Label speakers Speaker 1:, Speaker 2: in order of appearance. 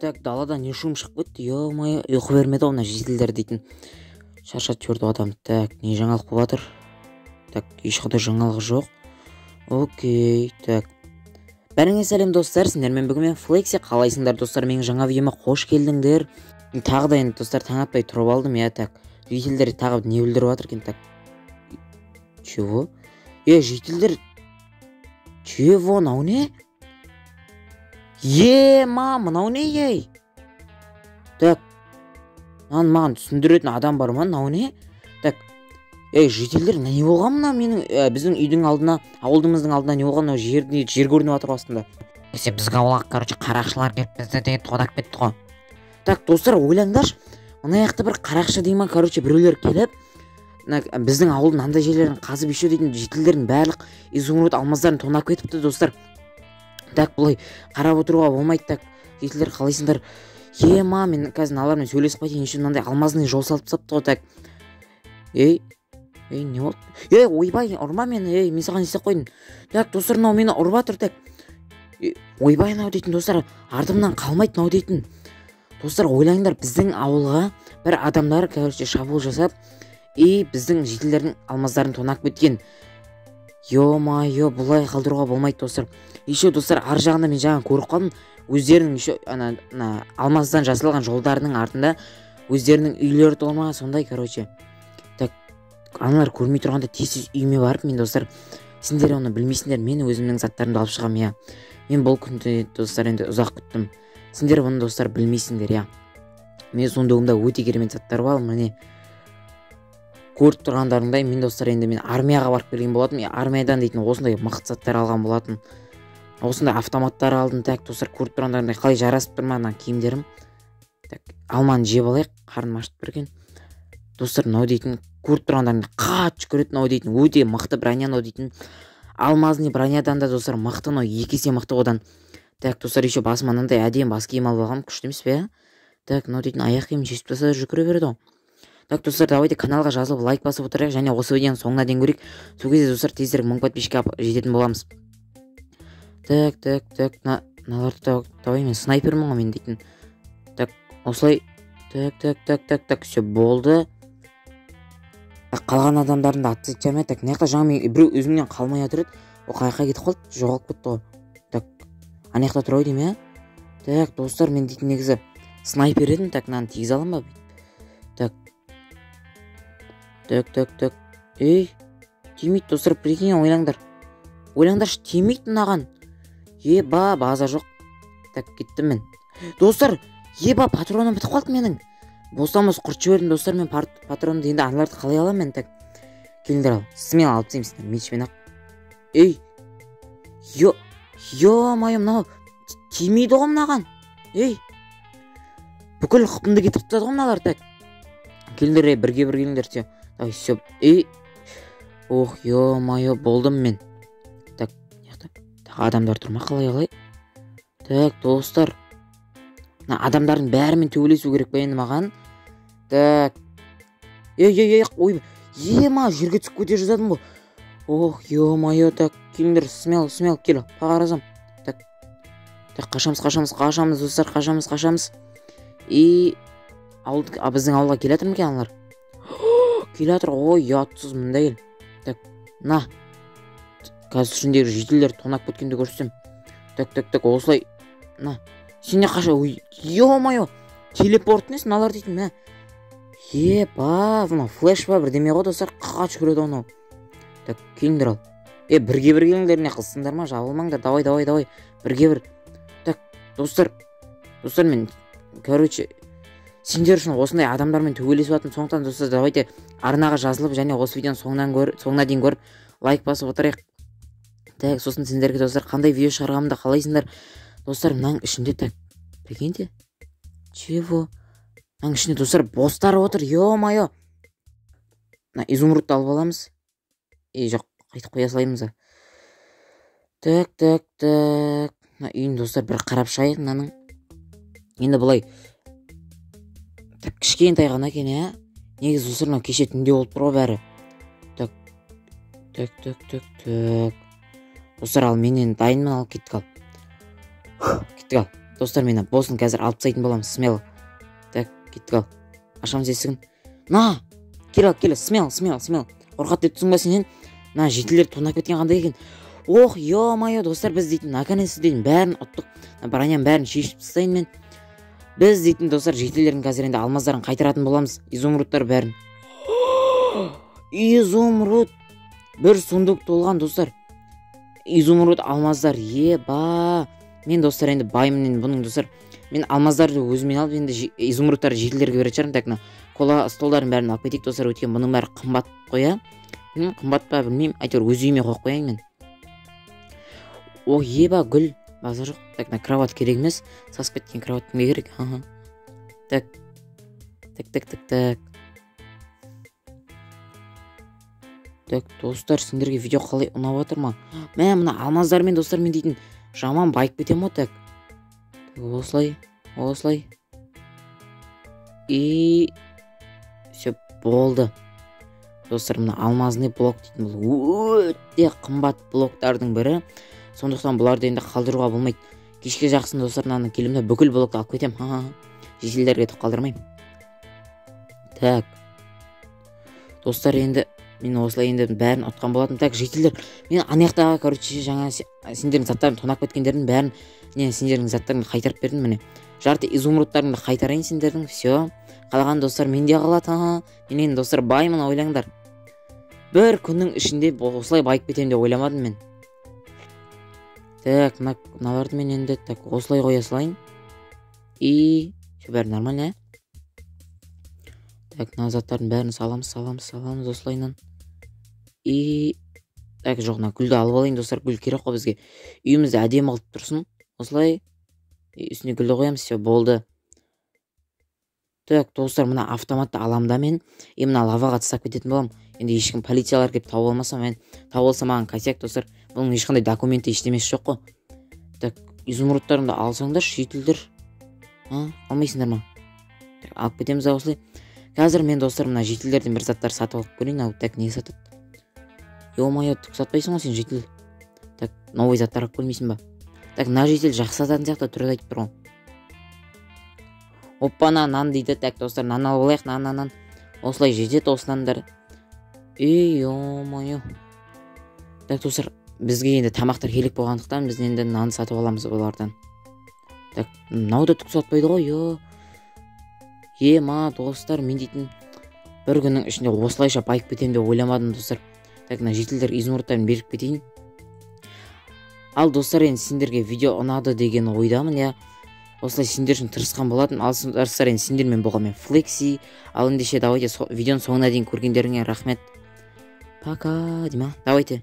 Speaker 1: так далада не шум шығып кетті, ё-моё, ұйқы бермеді ғой мына жеделдер дейтін. Шаршатып жіберді адам. Так, не жаңалық болып жатыр? Так, ешқандай жаңалық жоқ. Окей, так. Бәріңе сәлем достар, сендермен бүгін мен Флекси, қалайсыңдар достар, менің жаңа видеома қош келдіңдер. Тағы да енді достар таң атпай тұрып алдым, я так. Жителдер тағы не бүлдіріп жатыр екен, так. Чего? Жителдер. Чего, мынау не? Мынау не, ей? Так. Маған түсіндіретін адам бар ма, мынау не? Так. Жителдер, не болған мына менің біздің үйдің алдына, ауылдымыздың алдына не болған, жер көрініп жатыр астында.
Speaker 2: Бізге ауылға, қарақшылар келіп бізді деген тонап кетті ғой.
Speaker 1: Так, достар, ойлаңдаршы. Мына жақта бір қарақшы дейма, біреулер келіп, біздің ауылдың андай жерлерін қазып еще дейтін жителдердің барлық изумруд алмаздарын тонап кетіпті, достар. Так, бұлай қарап отыруға болмайды, так. Жителдер, қалайсыңдар? Мен қазір алармен сөйлесіп қайтайын, еще мынандай алмазный жол салып тастапты ғой, так. Не болды? Ойбай, ұрма мені, мен саған істеп қойдым. Так, достар, мынау мені ұрып жатыр, так. Ойбай, мынау дейтін, достар, артымнан қалмайды мынау дейтін. Достар, ойлаңдар, біздің ауылға бір адамдар, шабуыл жасап, біздің жителердің алмаздарын тонап кеткен. Ё-моё, бұлай қалдыруға болмайды, достар. Еще, достар, ар жағында мен жаңа көріп қалдым, өздерінің еще алмаздан жасалған жолдарының артында өздерінің үйлері толмаған, сондай, Так, аналар көрмей тұрғанда тез үйіме барып, мен, достар, сендер оны білмейсіңдер, мен өзімнің заттарымды алып шығам, Мен бұл күнді, достар, енді ұзақ күттім. Сендер бұны, достар, білмейсіңдер, Мен сондығымда өте керемет заттар бар, міне. Көріп тұрғандарыңдай, мен, достар, енді мен армияға барып келген болатын. Армиядан дейтін осындай мықты заттар алған болатын. Осындай автоматтар алдым, так, достар, көріп тұрғандарыңдай қалай жарасып тұр ма мына киімдерім. Так, алманы жеп алайық, қарным ашып берген. Достар, мынау дейтін, көріп тұрғандарыңдай қатты жүгіреді, мынау дейтін, өте мықты броня, мынау дейтін. Алмазный бронядан да, достар, мықты, мынау екі есе мықты одан. Так, достар, еще басыма мынандай әдемі бас киім алып алғам, күшті емес пе? Так, мынау дейтін аяқ киімін шешіп тастады, жүгіре береді. Так, достар, давайте каналға жазылып лайк басып отырайық, және осы видеоның соңына дейін көрейік. Сол кезде, достар, тезірек 1000 подписчикке жететін боламыз. Так, мыналарды давай, мен снайпермін ғой мен дейтін. Так, осылай. Так, все болды. Қалған адамдардың да атты етчем, так, мына жақта жаңа мен біреу өзімнен қалмай жатыр еді. Ол қайыққа кетіп қалды, жоғалып кетті ғой. Так, ана жақта тұр деймін, Так, достар, мен дейтін негізі снайпер едім, так, мынаны тигізе алам ба? Так. Тимейді, достар, прикинь, ойлаңдар. Ойлаңдаршы, тимейді мынаған. База жоқ. Так, кеттім мен. Достар, патроным бітіп қалды менің. Бостан-бос құрт жібердім, достар, мен патронды енді аналарды қалай алам мен, так. Келіңдер ал, сізмен алып тастаймын сізден, мечпен ақ. Ё-моё, мынау тимейді ғой мынаған. Бүкіл құпымды кетіп тастады ғой мыналар, так. Келіңдер, бірге келіңдер, все. Так, все. Ох, ё-моё, болдым мен. Так, адамдар тұрма, қалай. Так, достар. Адамдардың бәрімен төбелесу керек па енді маған? Так. Ой, жерге түсіп көте жазадым ғой. Ох, ё-моё, так, келіңдер, смело, кел, пағаразам. Так, қашамыз, достар, қашамыз. Біздің ауылға келатыр ма екен аналар? Келатыр, ой, ұятсыз, мында кел. Так, на. Қазір ішіндегі жителер тонап кеткенді көрсем. Так, осылай. На. Сен не қаша, ё-моё, телепорт несін алар дейтін, мә. Мына флеш ба, бірдеме ғой, достар, қач көреді оны. Так, келіңдер ал. Бірге келіңдер, не қылсыңдар ма, жабылмаңдар, давай, бірге. Так, достар, мен, сендер үшін осындай адамдармен төбелесіп жатырмын, сондықтан, достар, давайте арнаға жазылып, және осы видеоның соңына дейін көріп, лайк басып отырайық. Так, сосын сендерге, достар, қандай видео шығарғанымды қалайсыңдар? Достар, мынаның ішінде, так, прикиньте. Чего? Мынаның ішінде, достар, бостар отыр, ё-моё. Изумрудты алып аламыз. Жоқ, қайтып қоя салаймыз. Так. Үйін, достар, бір қарап шайық мынаның. Енді бұлай. Так, кішкентай ғана екен, Негізі, достар, мынау кеше түнде болып тұр ғой бәрі. Так. Достар, ал менен дайынмын, ал кеттік ал. достар, мен босын қазір алып тастайтын боламын, смело. Так, кеттік ал. Ашамыз есігін. На, кел, смело. Қорқат деп тұрсың ба сенен? На, жетілер тонап кеткен қандай екен. Ох, ё-моё, достар, біз дейтін, наконец-то дейтін, бәрін ұттық. Броняның бәрін шешіп тастайын мен. Біз дейтін, достар, жетілердің қазір енді алмаздарын қайтаратын боламыз. Изумрудтар бәрін. Изумруд. Бір сундук толған, достар. Изумруд алмаздар. Еба. Мен, достар, енді баймын енді бұның, достар. Мен алмаздарды өзімен алып, енді изумрудтарды жетілерге беретін шығармын. Так, кола столдарын бәрін алып кетейік, достар, өткен бұның бәрі қымбат қоя. Қымбат па білмеймін, әйтеуір өз үйіме қойып қояйын мен. О, еба, гүл. Базар жоқ. Так, кроват керек емес. Сасып кеткен кроват кімге керек? Так. Так, достар, сендерге видео қалай ұнап отыр ма? Мына алмаздармен, достар, мен дейтін жаман байып кетем о, так. Осылай. И все болды. Достар, мына алмазный блок дейтін бұл өте қымбат блоктардың бірі. Сондықтан бұларды енді қалдыруға болмайды. Кешке жақсын, достар, мынаны келімде бүкіл блокты алып кетем. Жетілерге етіп қалдырмайым. Так. Достар, енді мен осылай енді бәрін ұтқан болатын. Так, жетілер. Мен анаяқтаға, короче, жаңа сендердің заттарын тонап кеткендердің бәрін, сендердің заттарын қайтарып бердім, міне. Жарты изумрудтарыңды қайтарайын сендердің. Все. Қалаған, достар, менде қалады. Мен, достар, баймын, ойлаңдар. Бір күннің ішінде осылай байып кетем деп ойламадым мен. Так, мыналарды мен енді так осылай қоя салайын. И все бәрі нормально. Так, мына заттардың бәрін саламыз осылайынан. И так, жоқ, гүлді алып алайын, достар, гүл керек қой бізге. Үйімізді әдемі қылып тұрсын. Осылай. Үстіне гүлді қоямыз, все болды. Так, достар, мына автоматты аламын да мен. Мына лаваға тастап кететін болам. Енді ешкім полициялар келіп тауып алмаса, мен тауып алса маған косяк, достар. Бұның ешқандай документі ештемесі жоқ қой. Так, изумрудтарымды алсаңдар, жетілдер. Алмайсыңдар ма? Так, алып кетеміз осылай. Қазір мен, достар, мына жетілдерден бір заттар сатып алып көрейін. Так, не сатады? Ё-моё, түк сатпайсың ғой сен жетіл. Так, новый заттар алып көрмейсің ба? Так, мына жетіл жақсы сататын сияқты түрі айтып тұр ғой. Оппана, нан дейді. Так, достар, нан алып алайық, нан. Осылай жетеді осынандар. Ё-моё. Так, достар, бізге енді тамақтар керек болғандықтан біз енді нан сатып аламыз олардан. Так, мынау да түк сатпайды ғой. Ема, достар, мен дейтін бір күннің ішінде осылайша байып кетем деп ойламадым, достар. Так, мына жетілдер изумрудтарын беріп кетейін. Ал, достар, енді сендерге видео ұнады деген ойдамын, осылай сендер үшін тырысқан болатын. Ал, достар, енді сендермен болған мен Флекси. Ал, ендеше давайте видеоның соңына дейін көргендеріңе рахмет. Пока, Дима. Давайте.